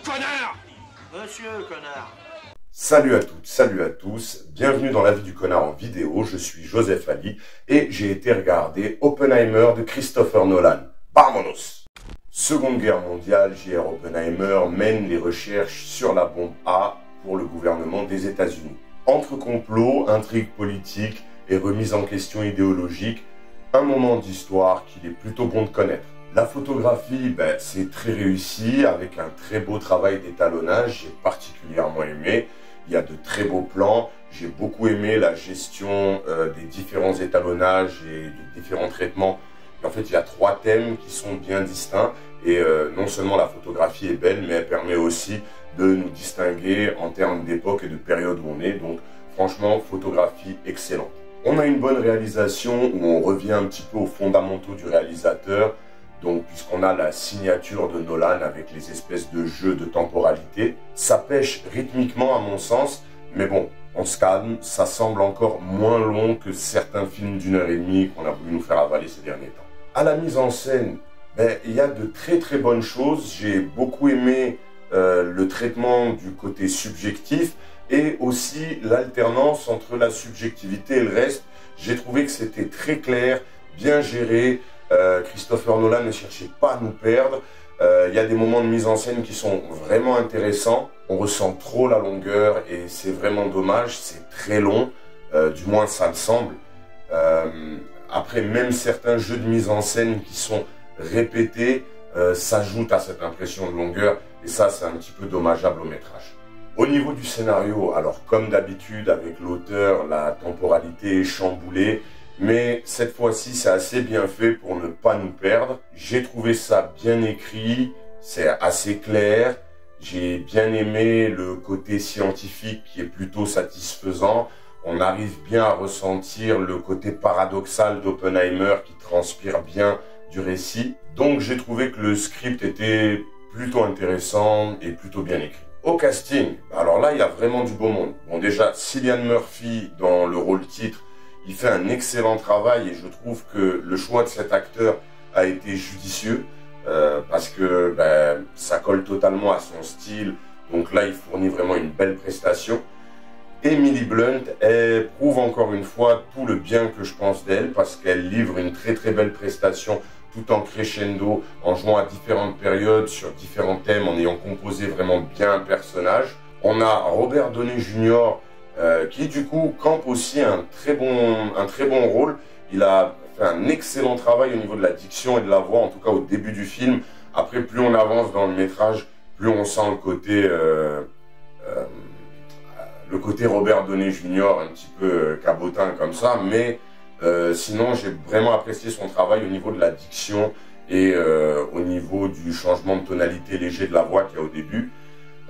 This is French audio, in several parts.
connard! Monsieur le connard. Salut à toutes, salut à tous, bienvenue dans la vie du connard en vidéo, je suis Joseph Ali et j'ai été regarder Oppenheimer de Christopher Nolan. Vamonos! Seconde Guerre mondiale, J.R. Oppenheimer mène les recherches sur la bombe A pour le gouvernement des États-Unis. Entre complots, intrigues politiques et remise en question idéologique, un moment d'histoire qu'il est plutôt bon de connaître. La photographie, c'est très réussi, avec un très beau travail d'étalonnage, j'ai particulièrement aimé. Il y a de très beaux plans, j'ai beaucoup aimé la gestion des différents étalonnages et des différents traitements. Et en fait, il y a 3 thèmes qui sont bien distincts et non seulement la photographie est belle, mais elle permet aussi de nous distinguer en termes d'époque et de période où on est. Donc franchement, photographie excellente. On a une bonne réalisation où on revient un petit peu aux fondamentaux du réalisateur. Donc, puisqu'on a la signature de Nolan avec les espèces de jeux de temporalité, ça pêche rythmiquement à mon sens, mais bon, on se calme, ça semble encore moins long que certains films d'1h30 qu'on a voulu nous faire avaler ces derniers temps. À la mise en scène, il y a de très très bonnes choses, j'ai beaucoup aimé le traitement du côté subjectif et aussi l'alternance entre la subjectivité et le reste. J'ai trouvé que c'était très clair, bien géré. Christopher Nolan ne cherchait pas à nous perdre. Il y a des moments de mise en scène qui sont vraiment intéressants. On ressent trop la longueur et c'est vraiment dommage. C'est très long, du moins ça me semble. Après, même certains jeux de mise en scène qui sont répétés s'ajoutent à cette impression de longueur et ça, c'est un petit peu dommageable au métrage. Au niveau du scénario, alors comme d'habitude avec l'auteur, la temporalité est chamboulée. Mais cette fois-ci, c'est assez bien fait pour ne pas nous perdre. J'ai trouvé ça bien écrit, c'est assez clair. J'ai bien aimé le côté scientifique qui est plutôt satisfaisant. On arrive bien à ressentir le côté paradoxal d'Oppenheimer qui transpire bien du récit. Donc j'ai trouvé que le script était plutôt intéressant et plutôt bien écrit. Au casting, alors là, il y a vraiment du beau monde. Bon, déjà, Cillian Murphy dans le rôle titre, il fait un excellent travail et je trouve que le choix de cet acteur a été judicieux parce que ça colle totalement à son style. Donc là, il fournit vraiment une belle prestation. Emily Blunt, elle prouve encore une fois tout le bien que je pense d'elle parce qu'elle livre une très très belle prestation tout en crescendo, en jouant à différentes périodes, sur différents thèmes, en ayant composé vraiment bien un personnage. On a Robert Downey Jr., qui du coup campe aussi un très bon rôle. Il a fait un excellent travail au niveau de la diction et de la voix, en tout cas au début du film. Après, plus on avance dans le métrage, plus on sent le côté Robert Downey Jr. un petit peu cabotin comme ça, mais sinon j'ai vraiment apprécié son travail au niveau de la diction et au niveau du changement de tonalité léger de la voix qu'il y a au début.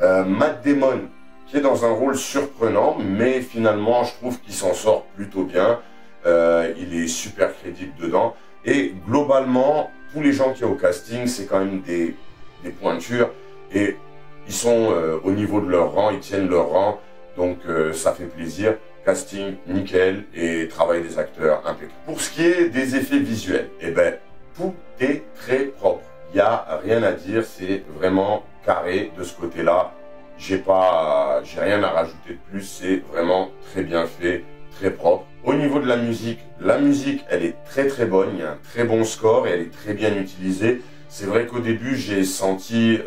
Matt Damon, qui est dans un rôle surprenant, mais finalement, je trouve qu'il s'en sort plutôt bien. Il est super crédible dedans. Et globalement, tous les gens qui sont au casting, c'est quand même des pointures. Et ils sont au niveau de leur rang, ils tiennent leur rang. Donc ça fait plaisir. Casting, nickel. Et travail des acteurs, impeccable. Pour ce qui est des effets visuels, tout est très propre. Il n'y a rien à dire, c'est vraiment carré de ce côté-là. J'ai rien à rajouter de plus, c'est vraiment très bien fait, très propre. Au niveau de la musique, elle est très très bonne, il y a un très bon score et elle est très bien utilisée. C'est vrai qu'au début, j'ai senti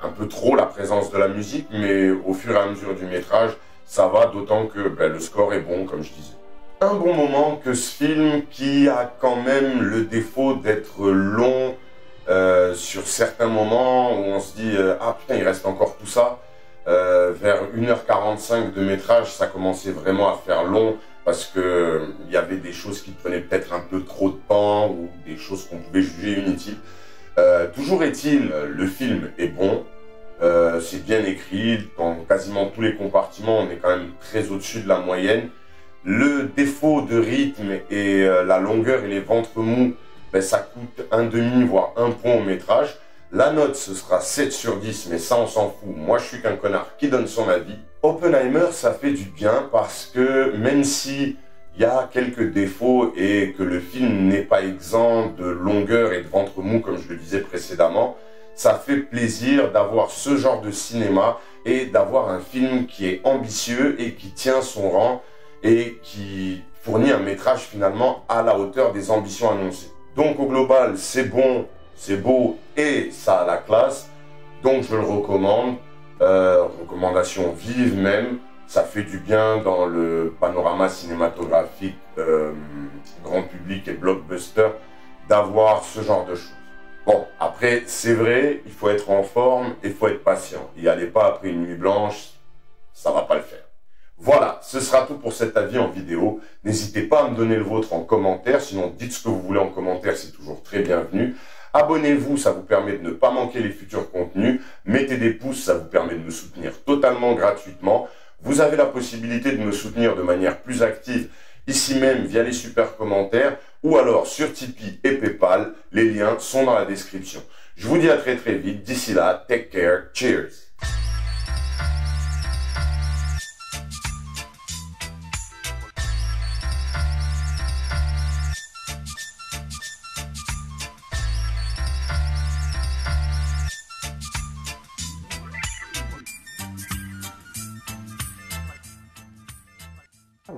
un peu trop la présence de la musique, mais au fur et à mesure du métrage, ça va, d'autant que le score est bon, comme je disais. Un bon moment que ce film qui a quand même le défaut d'être long, sur certains moments où on se dit ah putain, il reste encore tout ça. Vers 1h45 de métrage, ça commençait vraiment à faire long parce que il y avait des choses qui prenaient peut-être un peu trop de temps ou des choses qu'on pouvait juger inutiles. Toujours est-il, le film est bon, c'est bien écrit, dans quasiment tous les compartiments, on est quand même très au-dessus de la moyenne. Le défaut de rythme et la longueur et les ventres mous, ça coûte un demi, voire un point au métrage. La note, ce sera 7 sur 10, mais ça, on s'en fout. Moi, je suis qu'un connard qui donne son avis. Oppenheimer, ça fait du bien parce que même si il y a quelques défauts et que le film n'est pas exempt de longueur et de ventre mou, comme je le disais précédemment, Ça fait plaisir d'avoir ce genre de cinéma et d'avoir un film qui est ambitieux et qui tient son rang et qui fournit un métrage finalement à la hauteur des ambitions annoncées. Donc au global, c'est bon, c'est beau et ça a la classe. Donc je le recommande. Recommandation vive même. Ça fait du bien dans le panorama cinématographique grand public et blockbuster d'avoir ce genre de choses. Bon, après, c'est vrai, il faut être en forme et il faut être patient. Y allez pas après une nuit blanche, ça va pas le faire. Voilà, ce sera tout pour cet avis en vidéo. N'hésitez pas à me donner le vôtre en commentaire, sinon dites ce que vous voulez en commentaire, c'est toujours très bienvenu. Abonnez-vous, ça vous permet de ne pas manquer les futurs contenus. Mettez des pouces, ça vous permet de me soutenir totalement gratuitement. Vous avez la possibilité de me soutenir de manière plus active ici même via les super commentaires ou alors sur Tipeee et Paypal. Les liens sont dans la description. Je vous dis à très très vite. D'ici là, take care. Cheers. Oh.